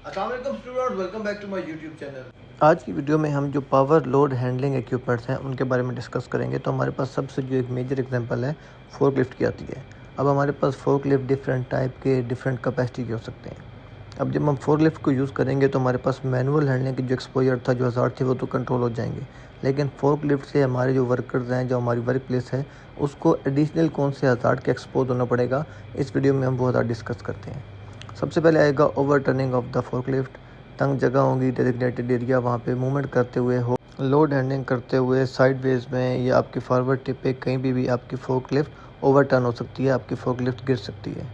अस्सलाम वालेकुम students, welcome back to my YouTube channel. आज की वीडियो में हम जो पावर लोड हैंडलिंग इक्विपमेंट्स हैं उनके बारे में डिस्कस करेंगे। तो हमारे पास सबसे जो एक मेजर एग्जांपल है फोर्कलिफ्ट की आती है। अब हमारे पास फोर्कलिफ्ट डिफरेंट टाइप के डिफरेंट कैपेसिटी के हो सकते हैं। अब जब हम फोर्कलिफ्ट को यूज़ करेंगे तो हमारे पास मैनुअल हैंडलिंग की जो एक्सपोजर था, जो हज़ार थे, वो तो कंट्रोल हो जाएंगे। लेकिन फोर्कलिफ्ट से हमारे जो वर्कर्स हैं, जो हमारी वर्क प्लेस है, उसको एडिशनल कौन से हज़ार के एक्सपोज होना पड़ेगा, इस वीडियो में हम वो हज़ार डिस्कस करते हैं। सबसे पहले आएगा over turning of the forklift. तंग जगह होंगी, डेजिग्नेटेड एरिया, वहाँ पे मूवमेंट करते हुए हो, लोड हैंडलिंग करते हुए साइडवेज में या आपकी फॉरवर्ड टिप पे कहीं भी आपकी फोर्कलिफ्ट ओवरटर्न हो सकती है, आपकी फोर्कलिफ्ट गिर सकती है।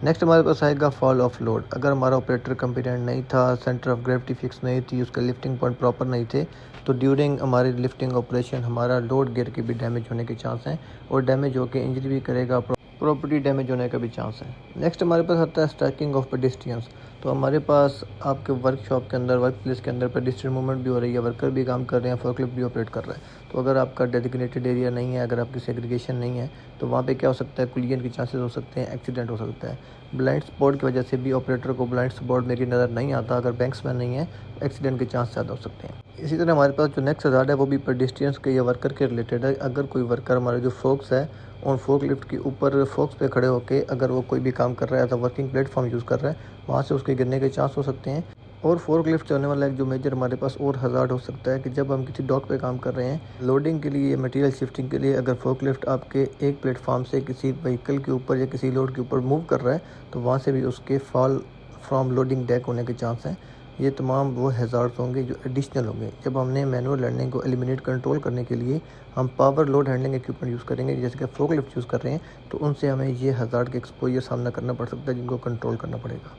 नेक्स्ट हमारे पास आएगा फॉल ऑफ लोड। अगर हमारा ऑपरेटर कॉम्पिटेंट नहीं था, सेंटर ऑफ ग्रेविटी फिक्स नहीं थी, उसके लिफ्टिंग पॉइंट प्रॉपर नहीं थे, तो ड्यूरिंग हमारी लिफ्टिंग ऑपरेशन हमारा लोड गिर के भी डैमेज होने के चांस हैं और डैमेज होकर इंजरी भी करेगा, प्रॉपर्टी डैमेज होने का भी चांस है। नेक्स्ट हमारे पास आता है स्ट्राइकिंग ऑफ पेडेस्ट्रियंस। तो हमारे पास आपके वर्कशॉप के अंदर, वर्क प्लेस के अंदर पेडेस्ट्रियन मूवमेंट भी हो रही है, वर्कर भी काम कर रहे हैं, फोर्कलिफ्ट भी ऑपरेट कर रहा है। तो अगर आपका डेडिकेटेड एरिया नहीं है, अगर आपकी सेग्रीगेशन नहीं है, तो वहाँ पे क्या हो सकता है, कुलियन के चांसेस हो सकते हैं, एक्सीडेंट हो सकता है। ब्लाइंड स्पॉट की वजह से भी ऑपरेटर को ब्लाइंड स्पॉट मेरी नज़र नहीं आता, अगर बैंक्समैन नहीं है, एक्सीडेंट के चांस ज़्यादा हो सकते हैं। इसी तरह हमारे पास जो नेक्स्ट हज़ार है वो भी पेडेस्ट्रियंस के या वर्कर के रिलेटेड है। अगर कोई वर्कर हमारे जो फोक्स है उन फोर्कलिफ्ट के ऊपर फोक्स पे खड़े होकर अगर वो कोई भी काम कर रहा है, तो वर्किंग प्लेटफॉर्म यूज़ कर रहा है, वहाँ से उसके गिरने के चांस हो सकते हैं। और फोर्कलिफ्ट से होने वाला एक जो मेजर हमारे पास और हज़ार्ड हो सकता है कि जब हम किसी डॉक पे काम कर रहे हैं, लोडिंग के लिए, मटेरियल शिफ्टिंग के लिए, अगर फोर्कलिफ्ट आपके एक प्लेटफॉर्म से किसी व्हीकल के ऊपर या किसी लोड के ऊपर मूव कर रहा है, तो वहाँ से भी उसके फॉल फ्रॉम लोडिंग डेक होने के चांस हैं। ये तमाम वो हज़ार्ड्स होंगे जो एडिशनल होंगे। जब हमने मैनुअल लर्निंग को एलिमिनेट कंट्रोल करने के लिए हम power load handling equipment use करेंगे, जैसे कि फोर्कलिफ्ट यूज़ कर रहे हैं, तो उनसे हमें ये हज़ार्ड के एक्सपोजर सामना करना पड़ सकता है, जिनको कंट्रोल करना पड़ेगा।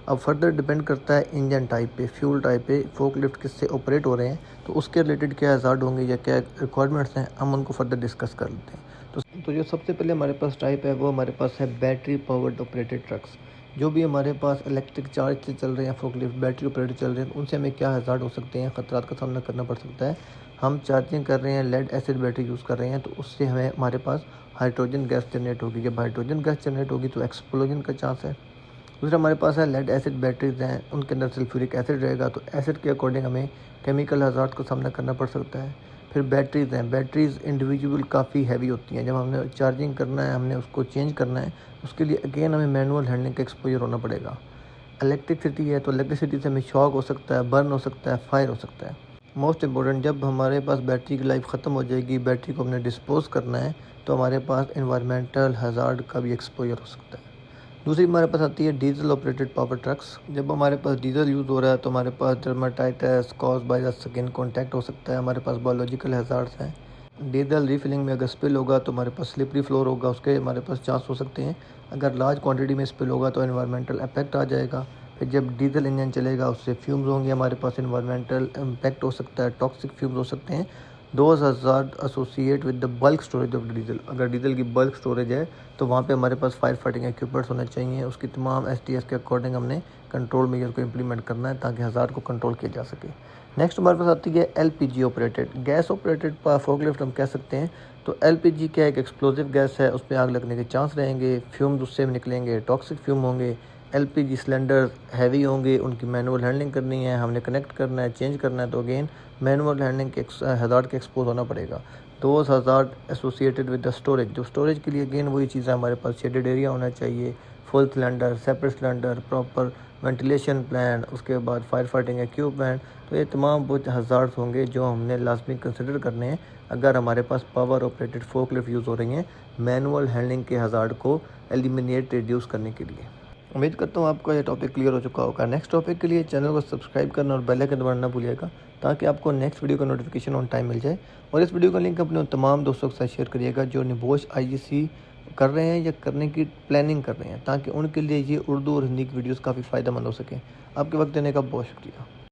अब फर्दर डिपेंड करता है इंजन टाइप पे, फ्यूल टाइप पे, फोर्कलिफ्ट किससे ऑपरेट हो रहे हैं, तो उसके रिलेटेड क्या हज़ार्ड होंगे या क्या रिक्वायरमेंट्स हैं, हम उनको फर्दर डिस्कस कर लेते हैं। तो जो सबसे पहले हमारे पास टाइप है वो हमारे पास है बैटरी पावर्ड ऑपरेटेड ट्रक्स। जो भी हमारे पास इलेक्ट्रिक चार्ज से चल रहे हैं फोर्कलिफ्ट, बैटरी ऑपरेटेड चल रहे हैं, उनसे हमें क्या हज़ार्ड हो सकते हैं, ख़तरात का सामना करना पड़ सकता है। हम चार्जिंग कर रहे हैं, लेड एसिड बैटरी यूज़ कर रहे हैं, तो उससे हमें हमारे पास हाइड्रोजन गैस जनरेट होगी। जब हाइड्रोजन गैस जनरेट होगी तो एक्सप्लोजन का चांस है। दूसरा हमारे पास है लेड एसिड बैटरीज हैं, उनके अंदर सल्फ्यूरिक एसिड रहेगा, तो एसिड के अकॉर्डिंग हमें केमिकल हज़ार्ड का सामना करना पड़ सकता है। फिर बैटरीज़ हैं, बैटरीज़ इंडिविजुअल काफ़ी हैवी होती हैं, जब हमने चार्जिंग करना है, हमने उसको चेंज करना है, उसके लिए अगेन हमें मैनुअल हैंडलिंग का एक्सपोजर होना पड़ेगा। इलेक्ट्रिसिटी है, तो इलेक्ट्रिसिटी से हमें शॉक हो सकता है, बर्न हो सकता है, फायर हो सकता है। मोस्ट इंपॉर्टेंट, जब हमारे पास बैटरी की लाइफ ख़त्म हो जाएगी, बैटरी को हमने डिस्पोज करना है, तो हमारे पास इन्वायरमेंटल हज़ार्ड का भी एक्सपोजर हो सकता है। दूसरी हमारे पास आती है डीजल ऑपरेटेड पावर ट्रक्स। जब हमारे पास डीजल यूज़ हो रहा है तो हमारे पास dermatitis caused by the skin contact हो सकता है, हमारे पास बायोलॉजिकल हज़ार्ड्स हैं। डीजल रीफिलिंग में अगर स्पिल होगा तो हमारे पास स्लिपरी फ्लोर होगा, उसके हमारे पास चांस हो सकते हैं। अगर लार्ज क्वांटिटी में स्पिल होगा तो एनवायरमेंटल इफेक्ट आ जाएगा। फिर जब डीजल इंजन चलेगा उससे फ्यूम्स होंगे, हमारे पास एनवायरमेंटल इम्पैक्ट हो सकता है, टॉक्सिक फ्यूम्स हो सकते हैं। Those hazard associate with the bulk storage of diesel. अगर डीजल की बल्क स्टोरेज है तो वहाँ पे हमारे पास फायर फाइटिंग इक्विपमेंट्स होने चाहिए। उसकी तमाम एसटीएस के अकॉर्डिंग हमने कंट्रोल मेजर को इम्प्लीमेंट करना है ताकि हज़ार को कंट्रोल किया जा सके। नेक्स्ट हमारे पास आती है LPG operated, gas operated forklift हम कह सकते हैं। तो एलपीजी क्या, एक एक्सप्लोजिव गैस है, उस पर आग लगने के चांस रहेंगे, फ्यूम्स उससे निकलेंगे, टॉक्सिक फ्यूम होंगे। एलपीजी सिलेंडर हैवी होंगे, उनकी मैनुअल हैंडलिंग करनी है, हमने कनेक्ट करना है, चेंज करना है, तो अगेन मैनुअल हैंडलिंग के हज़ार्ड के एक्सपोज होना पड़ेगा। Those hazard associated with the storage, जो स्टोरेज के लिए अगेन वही चीज़ है, हमारे पास शेडेड एरिया होना चाहिए, full cylinder, separate cylinder, proper ventilation plan, उसके बाद फायर फाइटिंग इक्विपमेंट। तो ये तमाम वो हज़ार्ड्स होंगे जो हमने लाजमी कंसिडर करने हैं अगर हमारे पास पावर ऑपरेटेड फोर्कलिफ्ट यूज़ हो रही हैं, मैनुअल हैंडलिंग के हज़ार्ड को एलिमिनेट रिड्यूस करने के लिए। उम्मीद करता हूँ आपको ये टॉपिक क्लियर हो चुका होगा। नेक्स्ट टॉपिक के लिए चैनल को सब्सक्राइब करना और बेल आइकन दबाना ना भूलिएगा ताकि आपको नेक्स्ट वीडियो का नोटिफिकेशन ऑन टाइम मिल जाए। और इस वीडियो का लिंक अपने उन तमाम दोस्तों के साथ शेयर करिएगा जो निबोश आईजीसी कर रहे हैं या करने की प्लानिंग कर रहे हैं, ताकि उनके लिए ये उर्दू और हिंदी की वीडियोज़ काफ़ी फ़ायदेमंद हो सकें। आपके वक्त देने का बहुत शुक्रिया।